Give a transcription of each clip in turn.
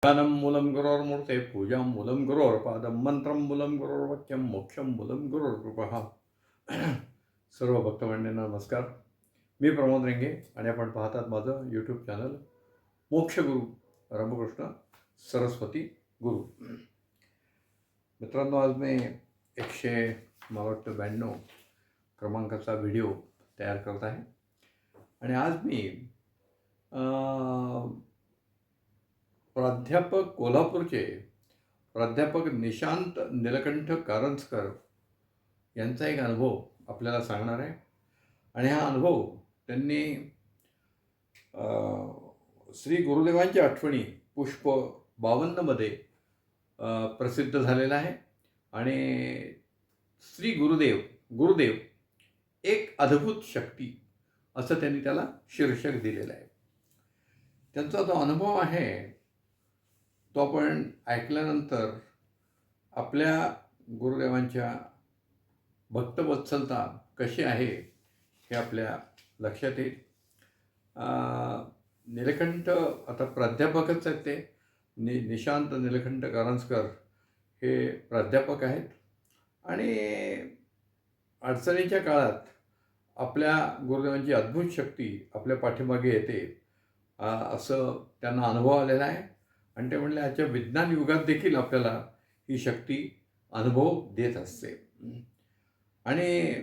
ध्यानं मूलं गुरोर्मूर्ते पूजां मूलं गुरोर्पादं मंत्रं मूलं गुरोर्वाक्यं मोक्षं मूलं गुरोर्कृपः. सर्व भक्तमंडळींना नमस्कार. मी प्रमोद रेंगे आणि आपण पाहतात माझं यूट्यूब चॅनल मोक्षगुरू रामकृष्ण सरस्वती गुरु. मित्रांनो, आज मी 192 क्रमांकाचा व्हिडिओ तयार करत आहे आणि आज मी प्राध्यापक कोल्हापूरचे प्राध्यापक निशांत नीलकंठ कारंजकर यांचा एक अनुभव आपल्याला सांगणार आहे. आणि हा अनुभव त्यांनी श्री गुरुदेवांच्या आठवणी पुष्प 52 मध्ये प्रसिद्ध झालेला आहे. आणि श्री गुरुदेव एक अद्भुत शक्ती असं त्यांनी त्याला शीर्षक दिलेलं आहे. त्यांचा जो अनुभव आहे तो आपण ऐकल्यानंतर आपल्या गुरुदेवांच्या भक्तवत्सलता कशी आहे हे आपल्या लक्षात येईल. नीलकंठ आता प्राध्यापकच आहेत. ते निशांत नीलकंठ कारंजकर हे प्राध्यापक आहेत आणि अडचणीच्या काळात आपल्या गुरुदेवांची अद्भुत शक्ती आपल्या पाठीमागे येते असं त्यांना अनुभव आलेला आहे. आणि ते म्हणले आजच्या विज्ञान युगात देखील आपल्याला ही शक्ती अनुभव देत असते. आणि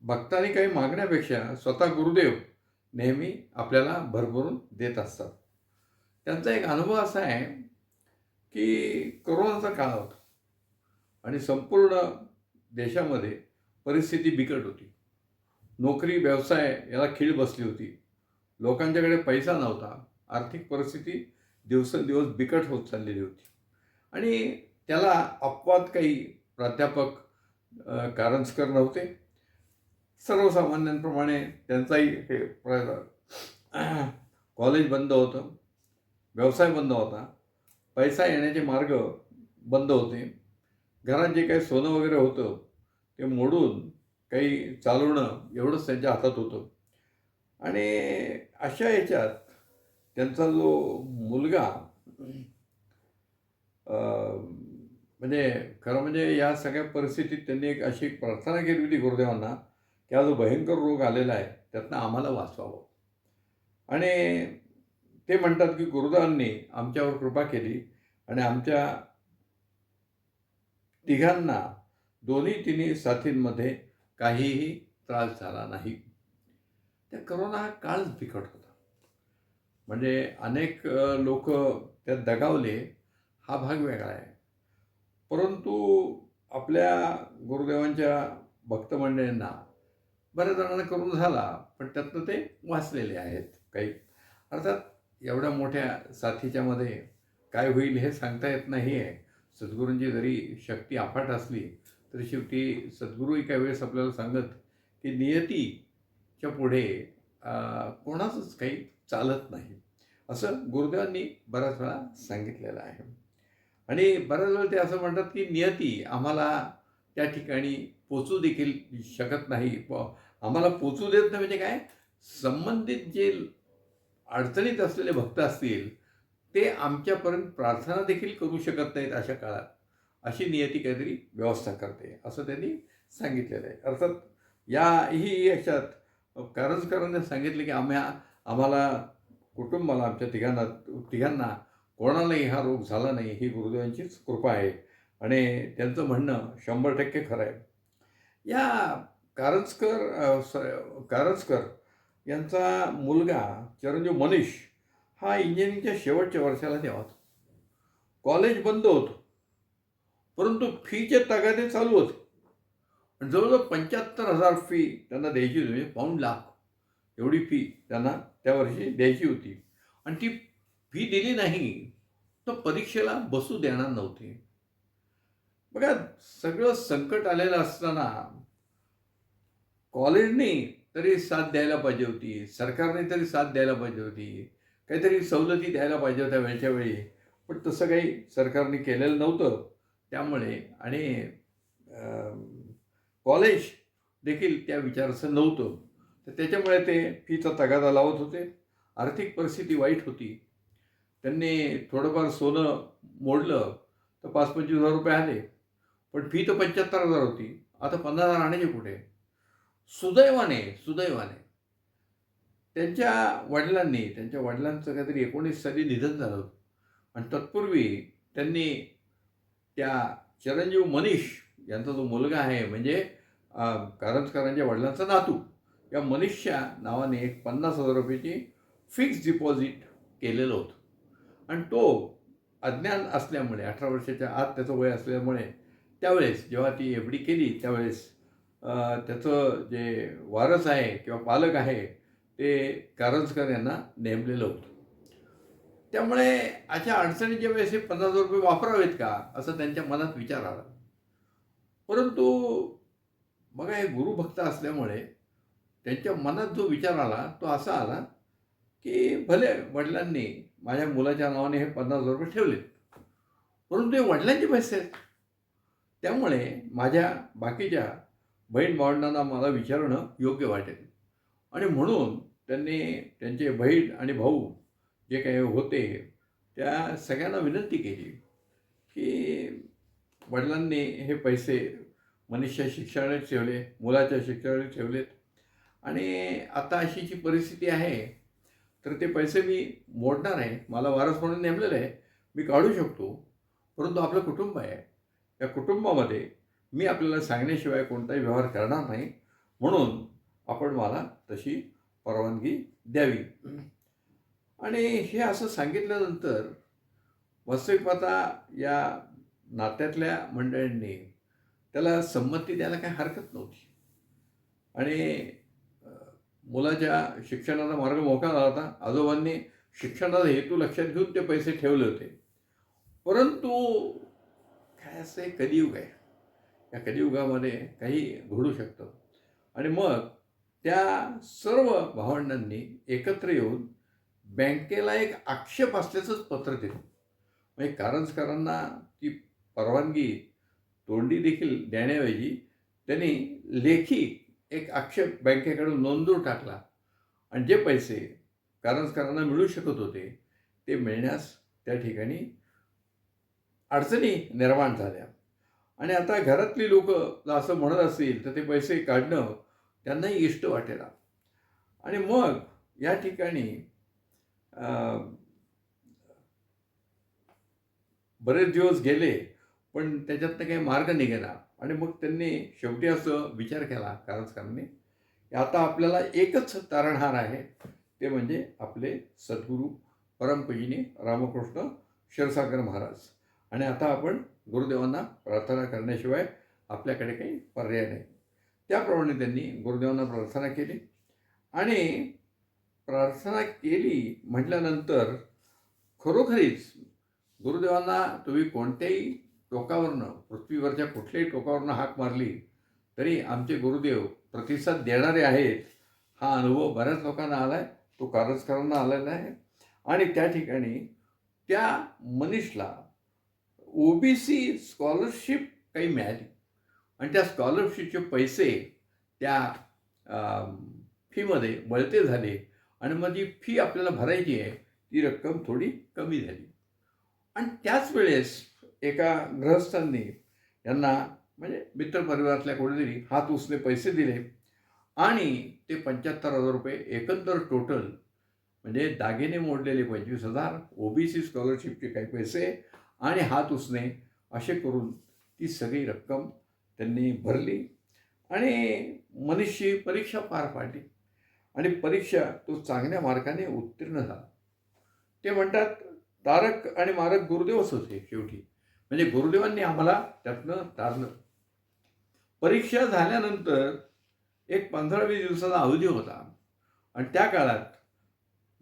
भक्तांनी काही मागण्यापेक्षा स्वतः गुरुदेव नेहमी आपल्याला भरभरून देत असतात. त्यांचा एक अनुभव असा आहे की कोरोनाचा काळ होता आणि संपूर्ण देशामध्ये परिस्थिती बिकट होती. नोकरी व्यवसाय याला खीळ बसली होती. लोकांच्याकडे पैसा नव्हता. आर्थिक परिस्थिती दिवसेंदिवस बिकट होत चाललेली होती. आणि त्याला अपवाद काही प्राध्यापक कारंजकर नव्हते. सर्वसामान्यांप्रमाणे त्यांचाही हे कॉलेज बंद होतं, व्यवसाय बंद होता, पैसा येण्याचे मार्ग बंद होते. घरात जे काही सोनं वगैरे होतं ते मोडून काही चालवणं एवढंच त्यांच्या हातात होतं. आणि अशा याच्यात त्यांचा जो मुलगा म्हणजे खरं म्हणजे या सगळ्या परिस्थितीत त्यांनी एक अशी प्रार्थना केली होती गुरुदेवांना की हा जो भयंकर रोग आलेला आहे त्यातनं आम्हाला वाचवावं. आणि ते म्हणतात की गुरुदेवांनी आमच्यावर कृपा केली आणि आमच्या तिघांना तिन्ही साथींमध्ये काहीही त्रास झाला नाही. त्या करोना हा काळच बिकट होता. म्हणजे अनेक लोक त्यात दगावले, हा भाग वेगळा आहे. परंतु आपल्या गुरुदेवांच्या भक्तमंडळींना बऱ्याच जणांना करोना झाला पण त्यातनं ते वाचलेले आहेत काही. अर्थात एवढ्या मोठ्या साथीच्यामध्ये काय होईल हे सांगता येत नाही आहे. सद्गुरूंची जरी शक्ती अफाट असली तरी शेवटी सद्गुरूही काही वेळेस आपल्याला सांगत की नियतीच्या पुढे कोणाचंच काही चालत नाही असं गुरुदेवांनी बऱ्याच वेळा सांगितलेलं आहे. आणि बऱ्याच वेळा ते असं म्हणतात की नियती आम्हाला त्या ठिकाणी पोचू देखील शकत नाही. आम्हाला पोचू देत नाही म्हणजे काय, संबंधित जे अडचणीत असलेले भक्त असतील ते आमच्यापर्यंत प्रार्थना देखील करू शकत नाहीत. अशा काळात अशी नियती काहीतरी व्यवस्था करते असं त्यांनी सांगितलेलं आहे. अर्थात याही याच्यात कारंजकरांनी सांगितले की आम्हाला कुटुंबाला आमच्या तिघांना कोणालाही हा रोग झाला नाही, ही गुरुदेवांचीच कृपा आहे. आणि त्यांचं म्हणणं 100% खरं आहे. या कारंजकर यांचा मुलगा चिरंजीव मनीष हा इंजिनिअरिंगच्या शेवटच्या वर्षाला तेव्हा होता. कॉलेज बंद होतं परंतु फीचे तगादे चालू होते. जवळजवळ 75,000 फी त्यांना द्यायची होती. म्हणजे ₹1,00,000 एवढी फी त्यांना त्या वर्षी द्यायची होती. आणि ती फी दिली नाही तर परीक्षेला बसू देणार नव्हते. बघा, सगळं संकट आलेलं असताना कॉलेजने तरी साथ द्यायला पाहिजे होती, सरकारने तरी साथ द्यायला पाहिजे होती, काहीतरी सवलती द्यायला पाहिजे होत्या वेळच्या वेळी. पण तसं काही सरकारने केलेलं नव्हतं. त्यामुळे आणि कॉलेज देखील त्या विचाराचं नव्हतं. तर त्याच्यामुळे ते फीचा तगादा लावत होते. आर्थिक परिस्थिती वाईट होती. त्यांनी थोडंफार सोनं मोडलं तर 5-25,000 आले. पण फी तर 75,000 होती. आता 50,000 आणायचे कुठे? सुदैवाने त्यांच्या वडिलांचं काहीतरी 19 साली निधन झालं होतं आणि तत्पूर्वी त्यांनी त्या चिरंजीव मनीष यांचा जो मुलगा आहे, म्हणजे कारंजकरांच्या वडिलांचा नातू, या मनीषच्या नावाने एक 50,000 ची फिक्स डिपॉझिट केलेलं होतं आणि तो अज्ञान असल्यामुळे 18 वर्षाच्या आत त्याचं वय असल्यामुळे त्यावेळेस जेव्हा ती एफ-डी केली त्यावेळेस त्याचं जे वारस आहे किंवा पालक आहे ते कारंजकर यांना नेमलेलं होतं. त्यामुळे अशा अडचणीच्या वेळेस हे 50,000 वापरावेत का, असं त्यांच्या मनात विचार आला. परंतु बघा, हे गुरुभक्त असल्यामुळे त्यांच्या मनात जो विचार आला तो असा आला, की भले वडिलांनी माझ्या मुलाच्या नावाने हे 50,000 ठेवलेत, परंतु हे वडिलांचे पैसे आहेत. त्यामुळे माझ्या बाकीच्या बहीण-भावंडांना मला विचारणं योग्य वाटेल आणि म्हणून त्यांनी त्यांचे बहीण आणि भाऊ जे काही होते त्या सगळ्यांना विनंती केली, की वडिलांनी हे पैसे मनीषच्या शिक्षणात ठेवले, मुलाच्या शिक्षणात ठेवलेत आणि आता अशी जी परिस्थिती आहे, तर ते पैसे मी मोडणार आहे. मला वारस म्हणून नेमलेलं आहे. मी काढू शकतो. परंतु आपलं कुटुंब आहे. त्या कुटुंबामध्ये मी आपल्याला सांगण्याशिवाय कोणताही व्यवहार करणार नाही. म्हणून आपण मला तशी परवानगी द्यावी. आणि हे असं सांगितल्यानंतर वास्तविक पाहता या नात्यातल्या मंडळींनी त्याला संमती द्यायला काही हरकत नव्हती आणि अ, मुलाच्या शिक्षणाचा मार्ग मोकळा झाला होता. आजोबांनी शिक्षणाचा हेतू लक्षात घेऊन ते पैसे ठेवले होते. परंतु काय असं एक कलियुग आहे. या कलियुगामध्ये काही घडू शकतं आणि मग त्या सर्व भावंडांनी एकत्र येऊन बँकेला एक आक्षेप असल्याचंच पत्र दिलं. म्हणजे कारंजकरांना ती परवानगी तोंडी देखील देण्याऐवजी त्यांनी लेखी एक आक्षेप बँकेकडून नोंदवून टाकला आणि जे पैसे कारंजकरांना मिळू शकत होते ते मिळण्यास त्या ठिकाणी अडचणी निर्माण झाल्या आणि आता घरातली लोकं असं म्हणत असतील तर ते पैसे काढणं त्यांनाही इष्ट वाटेना आणि मग या ठिकाणी अ, बरेच दिवस गेले, पण त्याच्यातनं काही मार्ग निघेना आणि मग त्यांनी शेवटी असं विचार केला कारंजकरांनी, की आता आपल्याला एकच तारणहार आहे, ते म्हणजे आपले सद्गुरू परमपूजनीय रामकृष्ण क्षीरसागर महाराज आणि आता आपण गुरुदेवांना प्रार्थना करण्याशिवाय आपल्याकडे काही पर्याय नाही. त्याप्रमाणे त्यांनी गुरुदेवांना प्रार्थना केली आणि प्रार्थना केली म्हटल्यानंतर खरोखरीच गुरुदेवांना तुम्ही कोणत्याही टोकावरनं, पृथ्वीवरच्या कुठल्याही टोकावरनं हाक मारली तरी आमचे गुरुदेव प्रतिसाद देणारे आहेत. हा अनुभव बऱ्याच लोकांना आला आहे. तो कारंजकरांना आलेला आहे आणि त्या ठिकाणी त्या मनीषला ओबीसी स्कॉलरशिप काही मिळाली आणि त्या स्कॉलरशिपचे पैसे त्या फीमध्ये वळते झाले आणि मग जी फी आपल्याला भरायची आहे ती रक्कम थोडी कमी झाली आणि त्याच वेळेस एका गृहस्थांनी यांना म्हणजे मित्रपरिवारातल्या कोणीतरी हात उसने पैसे दिले आणि ते 75,000 एकंदर टोटल म्हणजे दागिने मोडलेले 25,000, ओबीसी स्कॉलरशिपचे काही पैसे आणि हात उसने असे करून ती सगळी रक्कम त्यांनी भरली आणि मनीषची परीक्षा पार पाडली आणि परीक्षा तो चांगल्या मार्काने उत्तीर्ण झाला. ते म्हणतात तारक आणि मारक गुरुदेवच होते शेवटी. म्हणजे गुरुदेवांनी आम्हाला त्यातनं तारलं. परीक्षा झाल्यानंतर एक 15-20 दिवसाचा अवधी होता आणि त्या काळात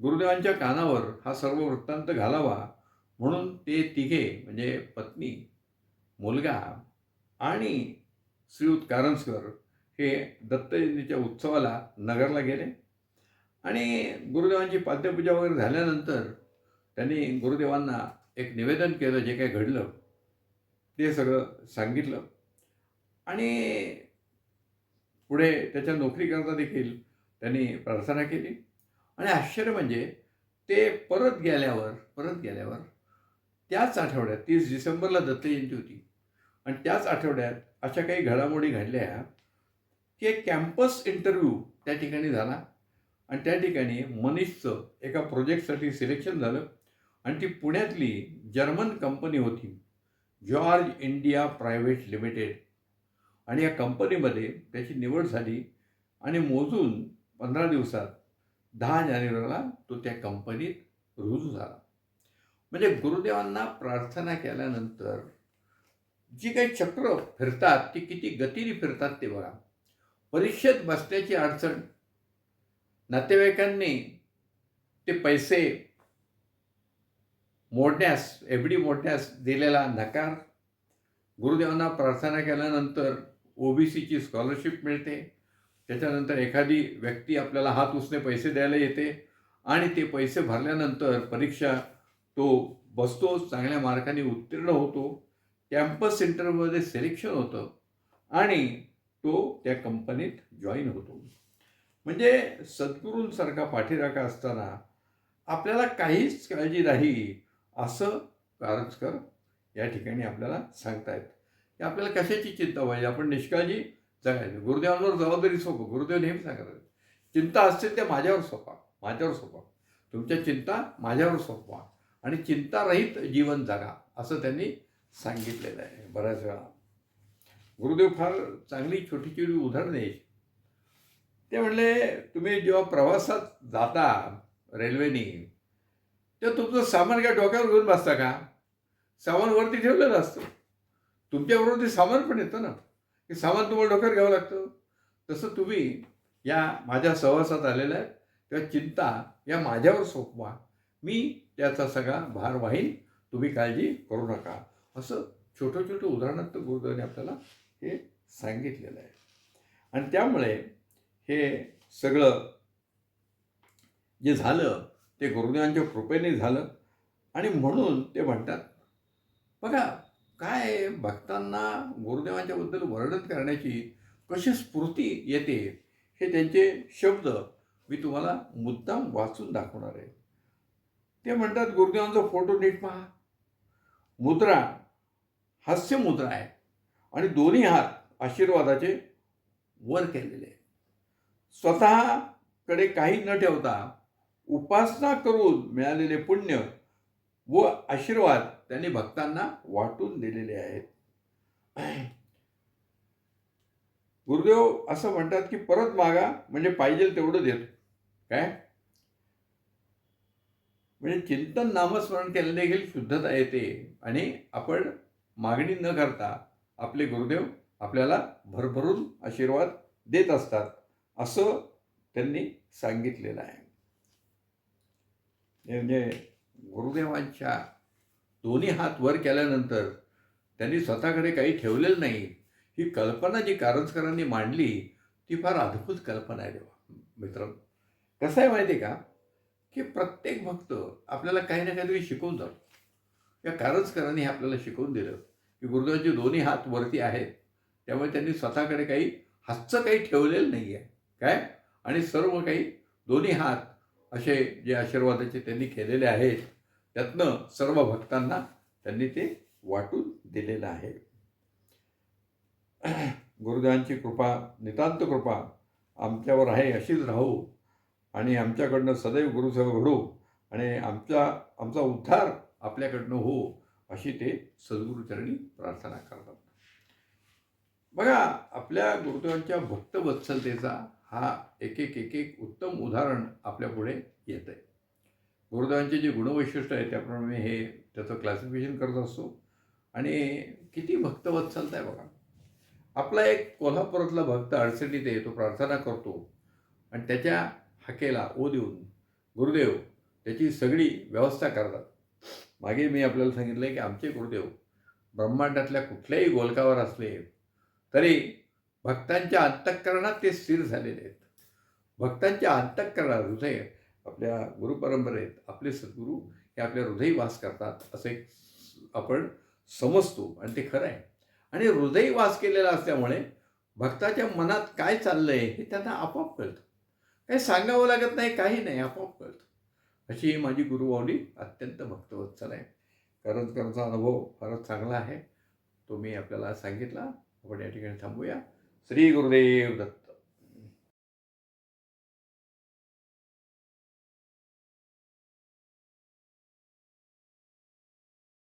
गुरुदेवांच्या कानावर हा सर्व वृत्तांत घालावा म्हणून ते तिघे म्हणजे पत्नी, मुलगा आणि श्रीयुत कारंजकर हे दत्तजयंतीच्या उत्सवाला नगरला गेले आणि गुरुदेवांची पाद्यपूजा वगैरे झाल्यानंतर त्यांनी गुरुदेवांना एक निवेदन केलं, जे काही घडलं ते सगळं सांगितलं आणि पुढे त्याच्या नोकरीकरता देखील त्यांनी प्रार्थना केली आणि आश्चर्य म्हणजे ते परत गेल्यावर त्याच आठवड्यात 30 डिसेंबरला दत्त जयंती होती आणि त्याच आठवड्यात अशा काही घडामोडी घडल्या की एक कॅम्पस इंटरव्ह्यू त्या ठिकाणी झाला आणि त्या ठिकाणी मनीषचं एका प्रोजेक्टसाठी सिलेक्शन झालं आणि ती पुण्यातली जर्मन कंपनी होती, जॉर्ज इंडिया प्रायव्हेट लिमिटेड. आणि या कंपनीमध्ये त्याची निवड झाली आणि मोजून 15 दिवसात 10 जानेवारीला तो त्या कंपनीत रुजू झाला. म्हणजे गुरुदेवांना प्रार्थना केल्यानंतर जी काही चक्र फिरतात ती किती गतीने फिरतात ते बघा. परीक्षेत बसण्याची अडचण, नातेवाईकांनी ते पैसे मोडण्यास, एफडी मोडण्यास दिलेला नकार, गुरुदेवांना प्रार्थना केल्यानंतर ओबीसीची स्कॉलरशिप मिळते, त्याच्यानंतर एखादी व्यक्ती आपल्याला हात उसने पैसे द्यायला येते आणि ते पैसे भरल्यानंतर परीक्षा तो बसतो, चांगल्या मार्काने उत्तीर्ण होतो, कॅम्पस इंटरव्ह्यूमध्ये सिलेक्शन होतं आणि तो त्या कंपनीत जॉईन होतो. म्हणजे सद्गुरूंसारखा पाठीराखा असताना आपल्याला काहीच काळजी नाही असं कारंजकर या ठिकाणी आपल्याला सांगतायत की आपल्याला कशाची चिंता पाहिजे, आपण निष्काळजी जगायचं. गुरुदेवांवर जबाबदारी सोपं. गुरुदेव नेहमी सांगतात, चिंता असतील त्या माझ्यावर सोपा, तुमच्या चिंता माझ्यावर सोपवा आणि चिंतारहित जीवन जगा, असं त्यांनी सांगितलेलं आहे. बऱ्याच वेळा गुरुदेव फार चांगली छोटी छोटी उदाहरणं द्यायची. ते म्हणले, तुम्ही जेव्हा प्रवासात जाता रेल्वेनी तेव्हा तुमचं सामान काय डोक्यावर घेऊन बसता का? सामान वरती ठेवलेलं असतं. तुमच्याबरोबर ते सामान पण येतं ना, की सामान तुम्हाला डोक्यावर घ्यावं लागतं. तसं तुम्ही या माझ्या सहवासात आलेल्या आहेत तेव्हा चिंता या माझ्यावर सोपवा, मी त्याचा सगळा भार वाहीन, तुम्ही काळजी करू नका. असं छोटं छोटं उदाहरणार्थ गुरुदेवाने आपल्याला हे सांगितलेलं आहे. आणि त्यामुळे हे सगळं जे झालं ते गुरुदेवांच्या कृपेने झालं. आणि म्हणून ते म्हणतात बघा, काय भक्तांना गुरुदेवांच्याबद्दल वर्णन करण्याची कशी स्फूर्ती येते हे त्यांचे शब्द मी तुम्हाला मुद्दाम वाचून दाखवणार आहे. ते म्हणतात, गुरुदेवांचा फोटो नीट पहा, मुद्रा हास्य मुद्रा आहे आणि दोन्ही हात आशीर्वादाचे वर केलेले आहेत. स्वतःकडे काही न ठेवता उपासना करून मिळालेले पुण्य व आशीर्वाद त्यांनी भक्तांना वाटून दिलेले आहेत. गुरुदेव असं म्हणतात की परत मागा म्हणजे पाहिजे तेवढं देतो. काय म्हणजे चिंतन नामस्मरण केल्याने देखील शुद्धता येते आणि आपण मागणी न करता आपले गुरुदेव आपल्याला भरभरून आशीर्वाद देत असतात, असं त्यांनी सांगितलेलं आहे. म्हणजे गुरुदेवांच्या दोन्ही हात वर केल्यानंतर त्यांनी स्वतःकडे काही ठेवलेलं नाही. ही कल्पना जी कारंजकरांनी मांडली ती फार अद्भुत कल्पना आहे देवा मित्र. कसं आहे माहिती आहे का, की प्रत्येक भक्त आपल्याला काही ना काहीतरी शिकवून जातो. या कारंजकरांनी हे आपल्याला शिकवून दिलं की गुरुदेवांचे दोन्ही हात वरती आहेत, त्यामुळे त्यांनी स्वतःकडे काही हातचं काही ठेवलेलं नाही आहे काय, आणि सर्व काही दोन्ही हात असे जे आशीर्वादाचे त्यांनी केलेले आहेत त्यातनं सर्व भक्तांना त्यांनी ते वाटून दिलेलं आहे. गुरुदेवांची कृपा, नितांत कृपा आमच्यावर आहे, अशीच राहू आणि आमच्याकडनं सदैव गुरुसेवा घडू आणि आमचा उद्धार आपल्याकडनं हो, अशी ते सद्गुरुचरणी प्रार्थना करतात. बघा, आपल्या गुरुदेवांच्या भक्तवत्सलतेचा हा एक उत्तम उदाहरण आपल्या पुढे येत आहे. गुरुदेवांचे जे गुणवैशिष्ट्य आहे त्याप्रमाणे हे त्याचं क्लासिफिकेशन करत असतो. आणि किती भक्तवत्सलता आहे बघा. आपला एक कोल्हापुरातला भक्त अडचणीत आहे, तो प्रार्थना करतो आणि त्याच्या हाकेला ओ देऊन गुरुदेव त्याची सगळी व्यवस्था करतात. मागे मी आपल्याला सांगितलं की आमचे गुरुदेव ब्रह्मांडातल्या कुठल्याही गोलकावर असले तरी भक्तांच्या अंतःकरणात ते स्थिर झालेले आहेत. भक्तांच्या अंतःकरणात हृदय, आपल्या गुरुपरंपरेत आपले सद्गुरू हे आपल्या हृदयी वास करतात असं एक आपण समजतो आणि ते खरं आहे. आणि हृदयी वास केलेला असल्यामुळे भक्ताच्या मनात काय चाललंय हे त्यांना आपोआप कळतं. काही सांगावं लागत नाही, काही नाही, आपोआप कळतं. अशी ही माझी गुरुमाऊली अत्यंत भक्तवत्सल आहे. करंजकरांचा अनुभव फारच चांगला आहे. तो मी आपल्याला सांगितला. आपण या ठिकाणी थांबूया. श्री गुरुदेव दत्त.